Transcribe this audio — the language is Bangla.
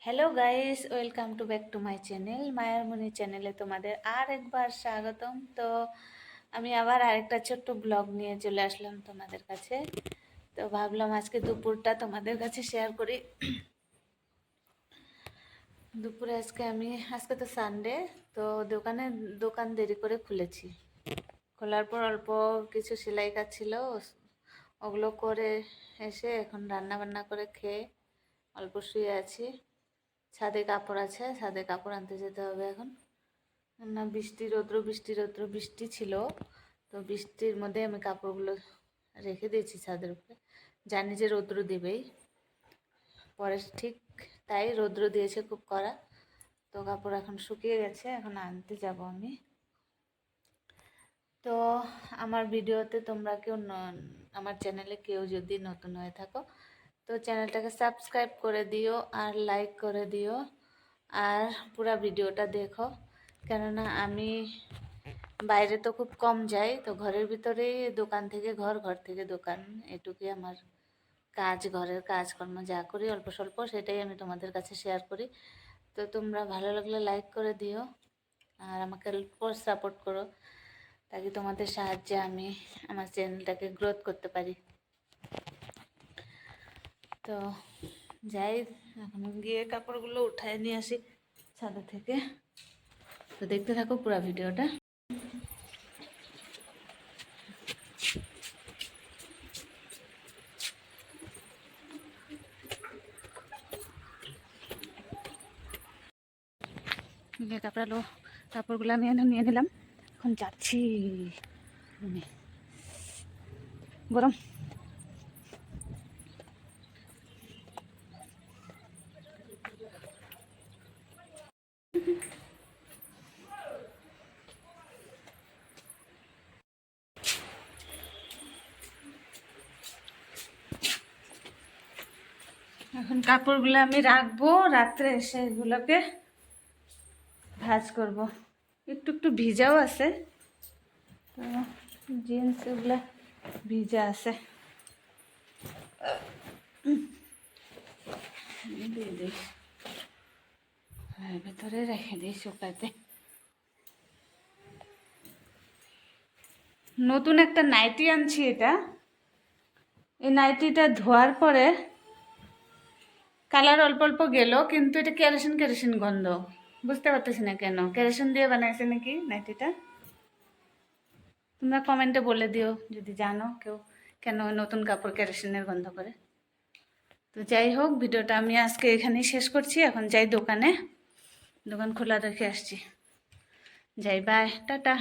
Hello guys, welcome to back to my channel মায়ার মনি চ্যানেলে তোমাদের আর একবার স্বাগতম। তো আমি আবার আরেকটা ছোট্ট ব্লগ নিয়ে চলে আসলাম তোমাদের কাছে। তো ভাবলাম আজকে দুপুরটা তোমাদের কাছে শেয়ার করি। দুপুরে আজকে তো সানডে, তো দোকান দেরি করে খুলেছি। খোলার পর অল্প কিছু সেলাই কাজ ছিল, ওগুলো করে এসে এখন রান্না বান্না করে খেয়ে অল্প শুয়ে আছি। ছাদে কাপড় আছে, ছাদে কাপড় আনতে যেতে হবে এখন। না বৃষ্টি ছিল, তো বৃষ্টির মধ্যে আমি কাপড়গুলো রেখে দিয়েছি ছাদের উপরে। জানি যে রৌদ্র দেবেই, পরে ঠিক তাই রৌদ্র দিয়েছে খুব কড়া। তো কাপড় এখন শুকিয়ে গেছে, এখন আনতে যাব আমি। তো আমার ভিডিওতে তোমরা আমার চ্যানেলে কেউ যদি নতুন হয়ে থাকো, তো চ্যানেলটাকে সাবস্ক্রাইব করে দিও আর লাইক করে দিও, আর পুরো ভিডিওটা দেখো। কেননা আমি বাইরে তো খুব কম যাই, তো ঘরের ভিতরেই দোকান থেকে ঘর, ঘর থেকে দোকান, এটুকুই আমার কাজ। ঘরের কাজকর্ম যা করি অল্প স্বল্প, সেটাই আমি তোমাদের কাছে শেয়ার করি। তো তোমরা ভালো লাগলে লাইক করে দিও আর আমাকে সাপোর্ট করো, তাকে তোমাদের সাহায্যে আমি আমার চ্যানেলটাকে গ্রোথ করতে পারি। তো যাই, এখন গিয়ে কাপড়গুলো উঠায় নিয়ে আসি ছাদে থেকে। তো দেখতে থাকো পুরো ভিডিওটা। কাপড়গুলো আমি নিয়ে নিলাম, এখন যাচ্ছি গরম। এখন কাপড়গুলো আমি রাখবো, রাত্রে এসে এগুলোকে ভাঁজ করব। একটু একটু ভিজাও আছে, তো জিন্স এগুলো ভিজা আছে, দিয়ে দিই ভেতরে রেখে দিই শুকাতে। নতুন একটা নাইটি আনছি, এই নাইটিটা ধোয়ার পরে কালার অল্প অল্প গেল, কিন্তু এটা কেরোসিন কেরোসিন গন্ধ। বুঝতে পারতেছি না কেন, কেরোসিন দিয়ে বানাইছে নাকি নাইটিটা। তোমরা কমেন্টে বলে দিও যদি জানো কেউ, কেন নতুন কাপড় কেরোসিনের গন্ধ করে। তো যাই হোক, ভিডিওটা আমি আজকে এখানেই শেষ করছি। এখন যাই দোকানে, দোকান খোলা রেখে আসছি। যাই, বাই, টাটা।